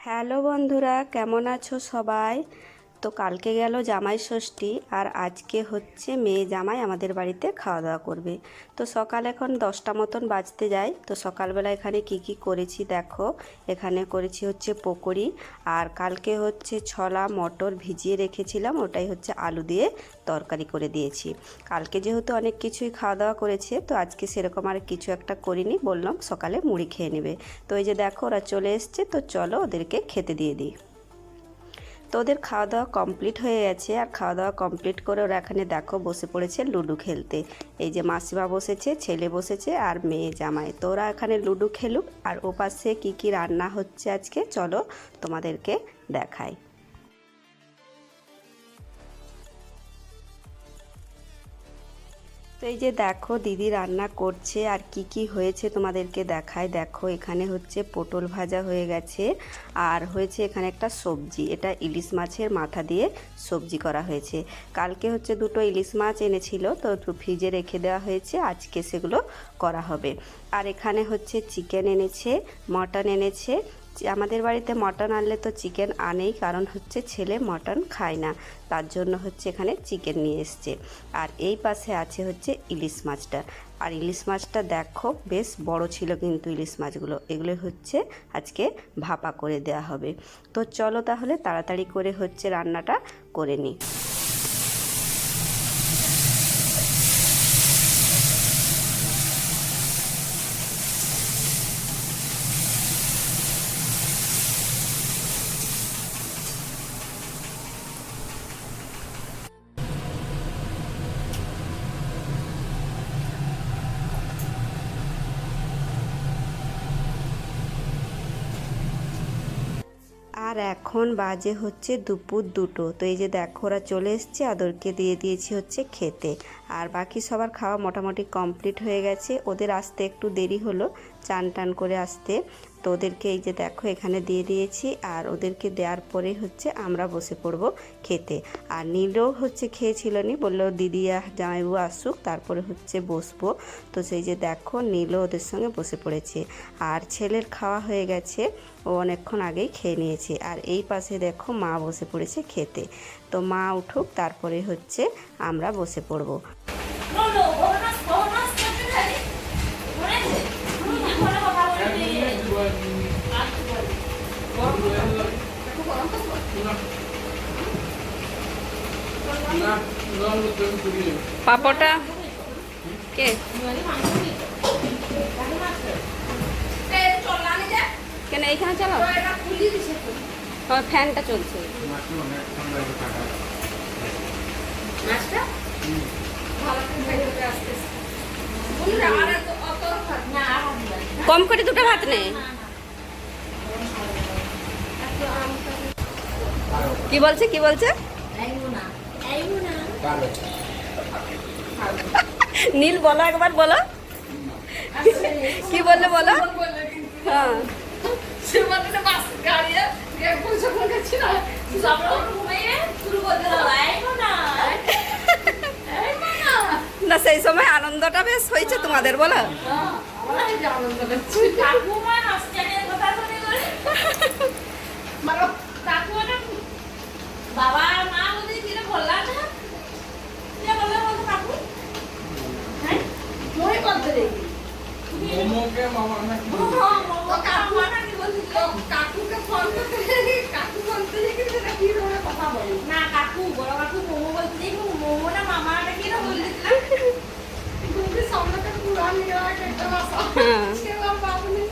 Hello বন্ধুরা, কেমন আছো সবাই? তো কালকে গেল জামাই ষষ্ঠী আর আজকে হচ্ছে মেয়ে জামাই আমাদের বাড়িতে খাওয়া দাওয়া করবে। তো সকাল এখন 10টা মতন বাজতে যায়। তো সকালবেলা এখানে কি করেছি দেখো। এখানে করেছি হচ্ছে পকোড়ি, আর কালকে হচ্ছে ছোলা মটর ভিজিয়ে রেখেছিলাম, ওটাই হচ্ছে আলু দিয়ে তরকারি করে দিয়েছি। কালকে যেহেতু অনেক কিছুই খাওয়া দাওয়া করেছে, তো আজকে সেরকম আর কিছু একটা করিনি, বললাম সকালে মুড়ি খেয়ে নেবে। তো এই যে দেখো ওরা চলে এসছে, তো চলো ওদেরকে খেতে দিয়ে দিই। তো ওদের খাওয়া দাওয়া কমপ্লিট হয়ে গেছে, আর খাওয়া দাওয়া কমপ্লিট করে ওরা এখানে দেখো বসে পড়েছে লুডো খেলতে। এই যে মাসিমা বসেছে, ছেলে বসেছে আর মেয়ে জামাই। তো ওরা এখানে লুডো খেলুক, আর ওপাশে কি রান্না হচ্ছে আজকে চলো তোমাদেরকে দেখাই। তো এই যে দেখো দিদি রান্না করছে, আর কি হয়েছে তোমাদেরকে দেখায়। দেখো এখানে হচ্ছে পটল ভাজা হয়ে গেছে, আর হয়েছে এখানে একটা সবজি, এটা ইলিশ মাছের মাথা দিয়ে সবজি করা হয়েছে। কালকে হচ্ছে দুটো ইলিশ মাছ এনেছিল, তো ফ্রিজে রেখে দেওয়া হয়েছে, আজকে সেগুলো করা হবে। আর এখানে হচ্ছে চিকেন এনেছে, মটন এনেছে। আমাদের বাড়িতে মটন আনলে তো চিকেন আনেই, কারণ হচ্ছে ছেলে মটন খায় না, তার জন্য হচ্ছে এখানে চিকেন নিয়ে এসছে। আর এই পাশে আছে হচ্ছে ইলিশ মাছটা, আর ইলিশ মাছটা দেখো বেশ বড় ছিল কিন্তু ইলিশ মাছগুলো, এগুলো হচ্ছে আজকে ভাপা করে দেওয়া হবে। তো চলো তাহলে তাড়াতাড়ি করে হচ্ছে রান্নাটা করে নিই। আর এখন বাজে হচ্ছে দুপুর 2টো। তো এই যে দেখো ওরা চলে এসছে, ওদেরকে দিয়ে দিয়েছি হচ্ছে খেতে। আর বাকি সবার খাওয়া মোটামুটি কমপ্লিট হয়ে গেছে, ওদের আসতে একটু দেরি হলো চান টান করে আসতে। তো ওদেরকে এই যে দেখো এখানে দিয়ে দিয়েছি, আর ওদেরকে দেওয়ার পরে হচ্ছে আমরা বসে পড়বো খেতে। আর নীলও হচ্ছে খেয়েছিল নি, বললো দিদি জামাইবু আসুক তারপরে হচ্ছে বসবো। তো সেই যে দেখো নীলও ওদের সঙ্গে বসে পড়েছে। আর ছেলের খাওয়া হয়ে গেছে, ও অনেকক্ষণ আগেই খেয়ে নিয়েছে। আর এই পাশে দেখো মা বসে পড়েছে খেতে। তো মা উঠুক তারপরে হচ্ছে আমরা বসে পড়বো। পাপড়টা কে কেন এইখানে চলো, ফ্যানটা চলছে। কম করে দুটো ভাত নেই। কি বলছে নীল বলো, একবার বলো কি বললে বলো। হ্যাঁ না, সেই সময় আনন্দটা বেশ হয়েছে তোমাদের, বলো। বাবা মা ওদের কি বললা না, কি বললা বলতে কাকু, হ্যাঁ মই বলতে দেখি মোমোকে মামা না কি বলতে, ও কাকু না কি বলতে, কাকুকে ফোন করতে কাকু বলতে দেখি সেটা কি ধরে কথা বলে না, কাকু বড় কাকু মোমো বলতে দেখি, মোমো না মামাটা কি না বলছিলাম, তুমি সামনেটা পুরা নিয়ে একটা ভাষা সেবা বাবুনি।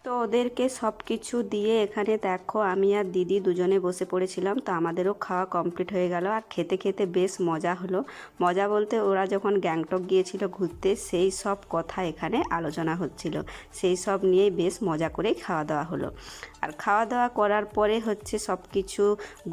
তো ওদেরকে সব কিছু দিয়ে এখানে দেখো আমি আর দিদি দুজনে বসে পড়েছিলাম। তো আমাদেরও খাওয়া কমপ্লিট হয়ে গেল, আর খেতে খেতে বেশ মজা হলো। মজা বলতে ওরা যখন গ্যাংটক গিয়েছিল ঘুরতে, সেই সব কথা এখানে আলোচনা হচ্ছিল, সেই সব নিয়ে বেশ মজা করেই খাওয়া দাওয়া হলো। আর খাওয়া দাওয়া করার পরে হচ্ছে সব কিছু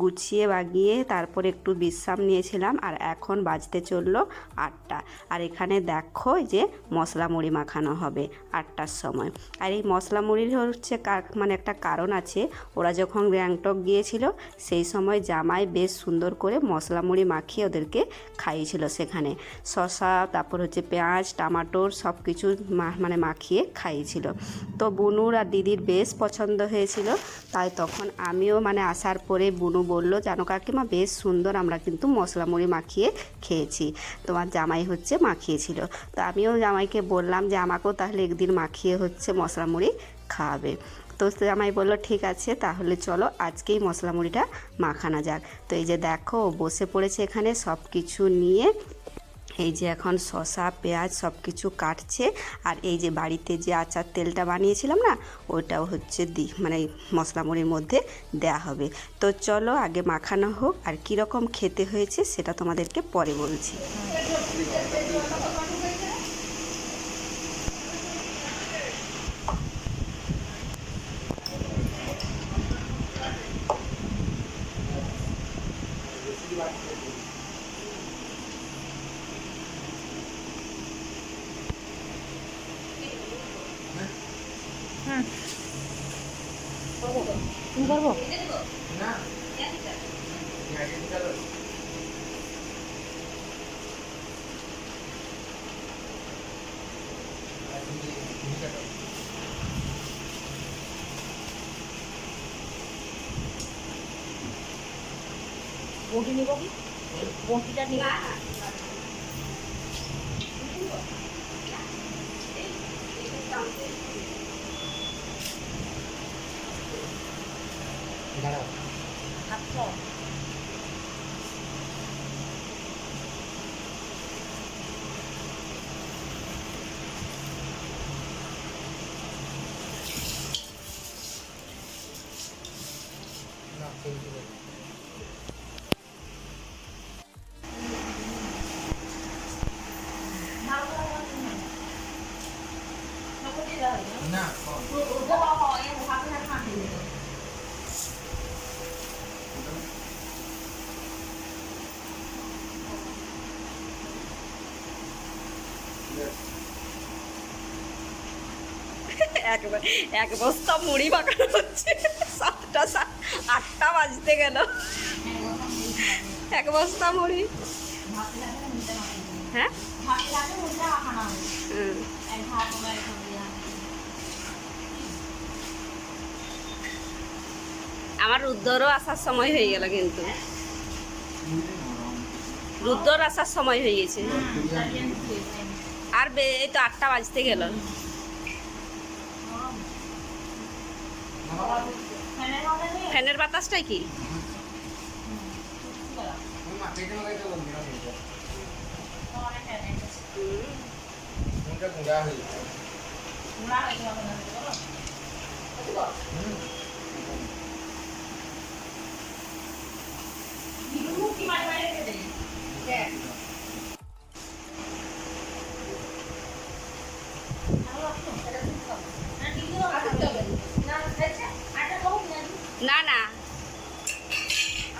গুছিয়ে বাগিয়ে তারপরে একটু বিশ্রাম নিয়েছিলাম। আর এখন বাজতে চললো 8টা। আর এখানে দেখো যে মশলা মুড়ি মাখানো হবে 8টার সময়। আর এই মশলা মুড়ির হচ্ছে মানে একটা কারণ আছে। ওরা যখন গ্যাংটক গিয়েছিল সেই সময় জামাই বেশ সুন্দর করে মশলা মুড়ি মাখিয়ে ওদেরকে খাইয়েছিল সেখানে। শসা, তারপর হচ্ছে পেঁয়াজ, টমাটোর সব কিছু মানে মাখিয়ে খাইয়েছিল। তো বুনুর আর দিদির বেশ পছন্দ হয়েছিল। তাই তখন আমিও মানে আসার পরে বুনু বলল, জানো কাকিমা বেশ সুন্দর, আমরা কিন্তু মশলা মুড়ি মাখিয়ে খেয়েছি, তোমার জামাই হচ্ছে মাখিয়েছিল। তো আমিও জামাইকে বললাম যে আমাকেও তাহলে একদিন মাখিয়ে হচ্ছে মশলা মুড়ি খাওয়াবে। তো জামাই বললো ঠিক আছে, তাহলে চলো আজকেই মশলা মুড়িটা মাখানো যাক। তো এই যে দেখো বসে পড়েছে এখানে সব কিছু নিয়ে। এই যে এখন শসা পেঁয়াজ সব কিছু কাটছে। আর এই যে বাড়িতে যে আচার তেলটা বানিয়েছিলাম না, ওইটাও হচ্ছে মানে মশলা মুড়ির মধ্যে দেয়া হবে। তো চলো আগে মাখানো হোক, আর কীরকম খেতে হয়েছে সেটা তোমাদেরকে পরে বলছি। করবো না বটি নিব কি বটিটা নিব দাঁড়াও আচ্ছা না ঠিক আছে না এক বস্তা মুড়ি মাখানো হচ্ছে, 8টা বাজতে গেল। এক বস্তা মুড়ি, হ্যাঁ আমার রুদ্রও আসার সময় হয়ে গেল, কিন্তু রুদ্রর আসার সময় হয়ে গেছে। আর এই তো 8টা বাজতে গেল। ফ্যানের বাতাসটাই কি না না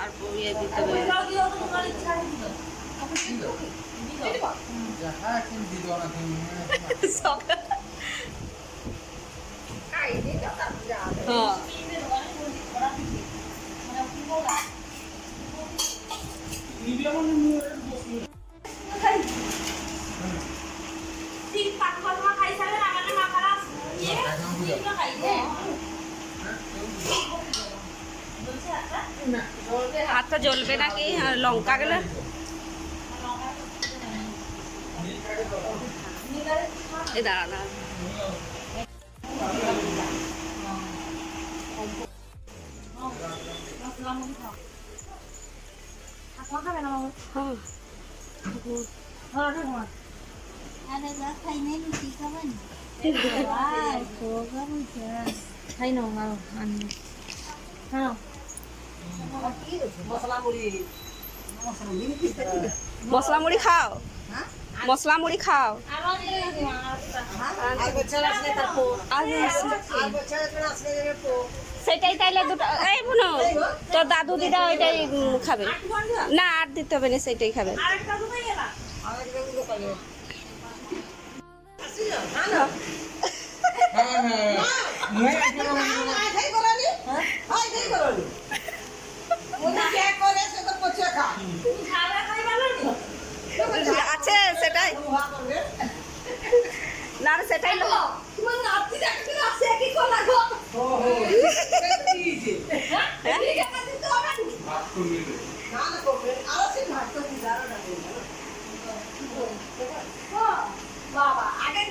আর বইয়ে দিতে হবে। হাতটা জ্বলবে নাকি লঙ্কা গেলে? এই দাঁড়া দাঁড়া খাই নাও মশলা মুড়ি খাও, মশলা মুড়ি খাও। সেটাই তাইলে দুটো এই বুনো তোর দাদু দিদা ওইটাই খাবে না, আর দিতে হবে না, সেটাই খাবে। আছে সেটাই না সেটাই বাবা আগে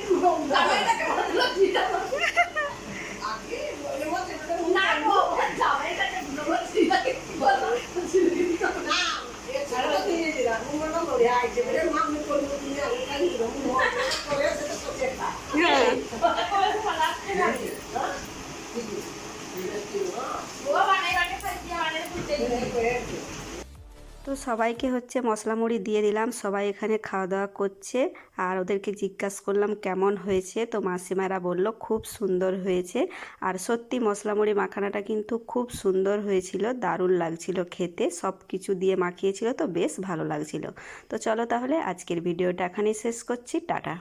তো সবাইকে হচ্ছে মশলা মুড়ি দিয়ে দিলাম, সবাই এখানে খাওয়া দাওয়া করছে। আর ওদেরকে জিজ্ঞাসা করলাম কেমন হয়েছে, তো মাসিমারা বলল খুব সুন্দর হয়েছে। আর সত্যি মশলা মুড়ি মাখানাটা কিন্তু খুব সুন্দর হয়েছিল, দারুণ লাগছিল খেতে, সব কিছু দিয়ে মাখিয়েছিল তো বেশ ভালো লাগছিল। তো চলো তাহলে আজকের ভিডিওটা এখানেই শেষ করছি, টাটা।